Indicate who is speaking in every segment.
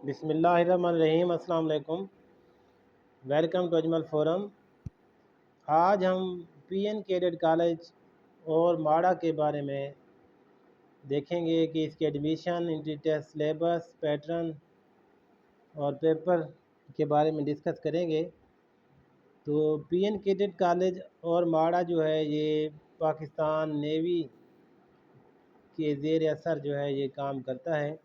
Speaker 1: بسم اللہ الرحمن الرحیم۔ السلام علیکم، ویلکم ٹو اجمل فورم۔ آج ہم پی این کیڈٹ کالج اور ماڑا کے بارے میں دیکھیں گے کہ اس کے admission, entry test syllabus, pattern اور پیپر کے بارے میں ڈسکس کریں گے۔ تو پی این کیڈٹ کالج اور ماڑا جو ہے یہ پاکستان نیوی کے زیر اثر جو ہے یہ کام کرتا ہے،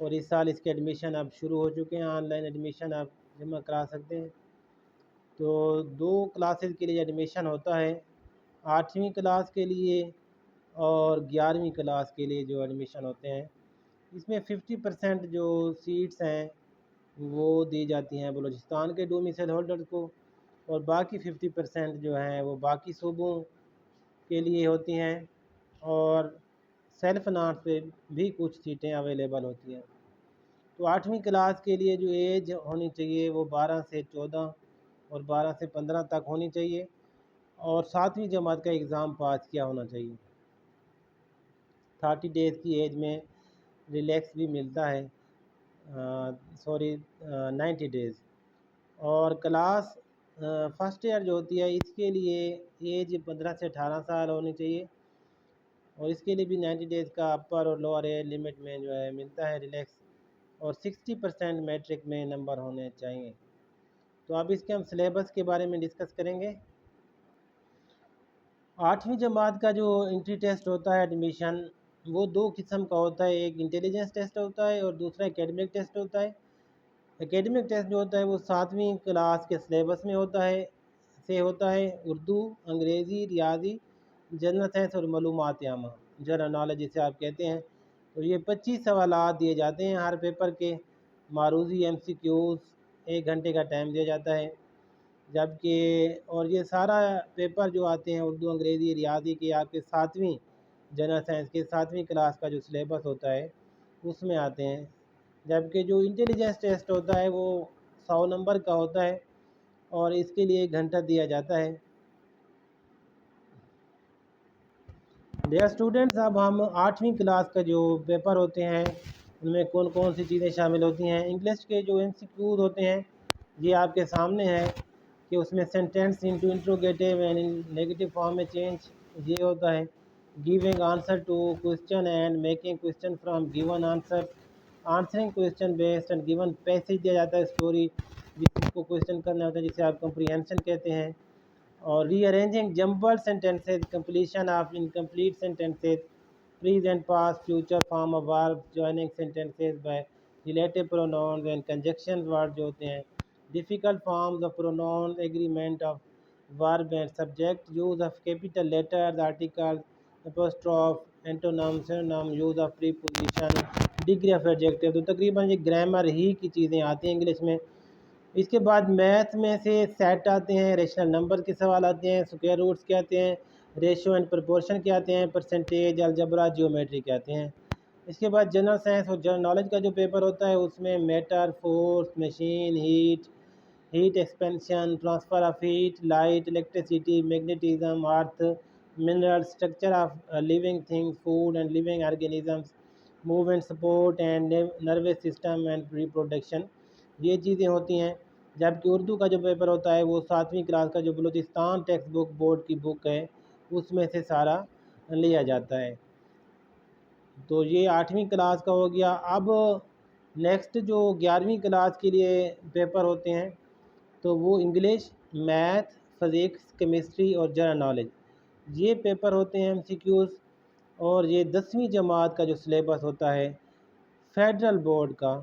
Speaker 1: اور اس سال اس کے ایڈمیشن اب شروع ہو چکے ہیں۔ آن لائن ایڈمیشن آپ جمع کرا سکتے ہیں۔ تو 2 کلاسز کے لیے ایڈمیشن ہوتا ہے، 8ویں کلاس کے لیے اور 11ویں کلاس کے لیے جو ایڈمیشن ہوتے ہیں۔ اس میں 50% جو سیٹس ہیں وہ دی جاتی ہیں بلوچستان کے ڈومیسائل ہولڈرز کو، اور باقی 50% جو ہیں وہ باقی صوبوں کے لیے ہوتی ہیں، اور سیلف فنانس پہ بھی کچھ سیٹیں اویلیبل ہوتی ہیں۔ تو 8ویں کلاس کے لیے جو ایج ہونی چاہیے وہ 12 سے 14 اور 12 سے 15 تک ہونی چاہیے، اور 7ویں جماعت کا اگزام پاس کیا ہونا چاہیے۔ 30 ڈیز کی ایج میں ریلیکس بھی ملتا ہے، 90 ڈیز۔ اور کلاس فرسٹ ایئر جو ہوتی ہے اس کے لیے ایج 15 سے 18 سال ہونی چاہیے، اور اس کے لیے بھی 90 ڈیز کا اپر اور لوور ایج لمٹ میں جو ہے ملتا ہے ریلیکس، اور 60% میٹرک میں نمبر ہونے چاہیے۔ تو اب اس کے ہم سلیبس کے بارے میں ڈسکس کریں گے۔ 8ویں جماعت کا جو انٹری ٹیسٹ ہوتا ہے ایڈمیشن، وہ 2 قسم کا ہوتا ہے، ایک انٹیلیجنس ٹیسٹ ہوتا ہے اور دوسرا اکیڈمک ٹیسٹ ہوتا ہے۔ اکیڈمک ٹیسٹ جو ہوتا ہے وہ 7ویں کلاس کے سلیبس میں ہوتا ہے، اردو، انگریزی، ریاضی، جنرل سائنس اور معلومات عامہ، جنرل نالج جسے آپ کہتے ہیں۔ تو یہ 25 سوالات دیے جاتے ہیں ہر پیپر کے، معروضی ایم سی کیوز، 1 گھنٹے کا ٹائم دیا جاتا ہے۔ جبکہ اور یہ سارا پیپر جو آتے ہیں اردو، انگریزی، ریاضی کے آپ کے 7ویں جنرل سائنس کے 7ویں کلاس کا جو سلیبس ہوتا ہے اس میں آتے ہیں۔ جبکہ جو انٹیلیجنس ٹیسٹ ہوتا ہے وہ 100 نمبر کا ہوتا ہے، اور اس کے لیے 1 گھنٹہ دیا جاتا ہے۔ ڈیئر اسٹوڈنٹس، اب ہم 8ویں کلاس کا جو پیپر ہوتے ہیں ان میں کون کون سی چیزیں شامل ہوتی ہیں۔ انگلش کے جو ایم سی کیوز ہوتے ہیں یہ آپ کے سامنے ہے کہ اس میں sentence into interrogative and negative form میں چینج یہ ہوتا ہے، giving answer to question and making question from given answer, answering question based and given passage دیا جاتا ہے اسٹوری جس کو کوشچن کرنا ہوتا ہے، جسے آپ کمپریہنشن کہتے ہیں، اور rearranging jumble sentences, completion of incomplete sentences, present past future form of verb joining sentences by relative pronouns and conjunction words جو ہوتے ہیں، difficult forms of pronouns, agreement of verb and subject, use of capital letters, articles, apostrophe, antonym, synonym, use of preposition, degree of adjective۔ تو تقریباً یہ grammar ہی کی چیزیں آتی ہیں انگلش میں۔ اس کے بعد میتھ میں سے سیٹ آتے ہیں، ریشنل نمبر کے سوال آتے ہیں، اسکوائر روٹس کے آتے ہیں، ریشو اینڈ پرپورشن کے آتے ہیں، پرسنٹیج، الجبرا، جیومیٹری کے آتے ہیں۔ اس کے بعد جنرل سائنس اور جنرل نالج کا جو پیپر ہوتا ہے اس میں matter, force, machine, heat expansion, transfer of heat, light, electricity, magnetism, earth, mineral, structure of living things, food and living organisms, movement, support and nervous system and reproduction, یہ چیزیں ہوتی ہیں۔ جبکہ اردو کا جو پیپر ہوتا ہے وہ 7ویں کلاس کا جو بلوچستان ٹیکسٹ بک بورڈ کی بک ہے اس میں سے سارا لیا جاتا ہے۔ تو یہ 8ویں کلاس کا ہو گیا۔ اب نیکسٹ جو 11ویں کلاس کے لیے پیپر ہوتے ہیں تو وہ انگلش، میتھ، فزکس، کیمسٹری اور جنرل نالج، یہ پیپر ہوتے ہیں ایم سی کیوز۔ اور یہ 10ویں جماعت کا جو سلیبس ہوتا ہے فیڈرل بورڈ کا،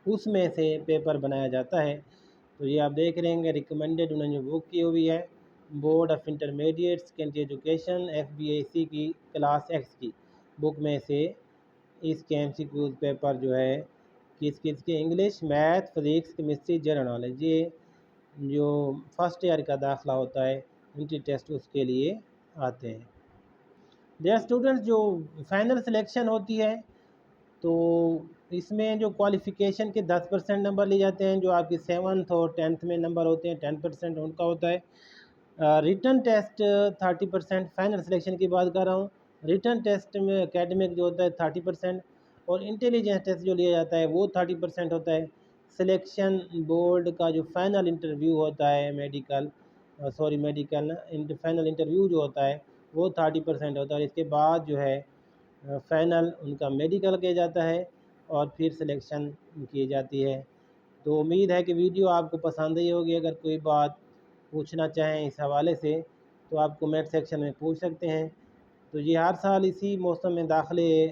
Speaker 1: اس میں سے پیپر بنایا جاتا ہے۔ تو یہ آپ دیکھ رہے ہیں، ریکمینڈڈ انہوں نے بک کی ہوئی ہے، board of intermediate secondary education FBAC کی کلاس ایکس کی بک میں سے اس کے ایم سی کیوز پیپر جو ہے کس کے English, math, physics, chemistry, general knowledge, یہ جو فرسٹ ایئر کا داخلہ ہوتا ہے انٹری ٹیسٹ اس کے لیے آتے ہیں۔ ڈیئر اسٹوڈنٹس، جو فائنل سلیکشن ہوتی ہے تو اس میں جو کوالیفیکیشن کے 10% نمبر لیے جاتے ہیں، جو آپ کی 7th اور 10th میں نمبر ہوتے ہیں 10% ان کا ہوتا ہے۔ ریٹن ٹیسٹ 30%، فائنل سلیکشن کی بات کر رہا ہوں۔ ریٹن ٹیسٹ میں اکیڈمک جو ہوتا ہے 30%، اور انٹیلیجنس ٹیسٹ جو لیا جاتا ہے وہ 30% ہوتا ہے۔ سلیکشن بورڈ کا جو فائنل انٹرویو ہوتا ہے میڈیکل فائنل انٹرویو جو ہوتا ہے وہ 30% ہوتا ہے، اور اس کے بعد جو ہے فائنل ان کا میڈیکل کیا جاتا ہے اور پھر سلیکشن کی جاتی ہے۔ تو امید ہے کہ ویڈیو آپ کو پسند ہی ہوگی۔ اگر کوئی بات پوچھنا چاہیں اس حوالے سے تو آپ کومنٹ سیکشن میں پوچھ سکتے ہیں۔ تو یہ ہر سال اسی موسم میں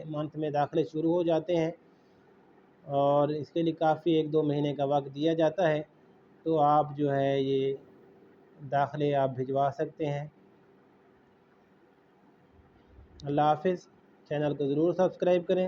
Speaker 1: منتھ میں داخلے شروع ہو جاتے ہیں، اور اس کے لیے کافی 1-2 مہینے کا وقت دیا جاتا ہے، تو آپ جو ہے یہ داخلے آپ بھجوا سکتے ہیں۔ اللہ حافظ، چینل کو ضرور سبسکرائب کریں۔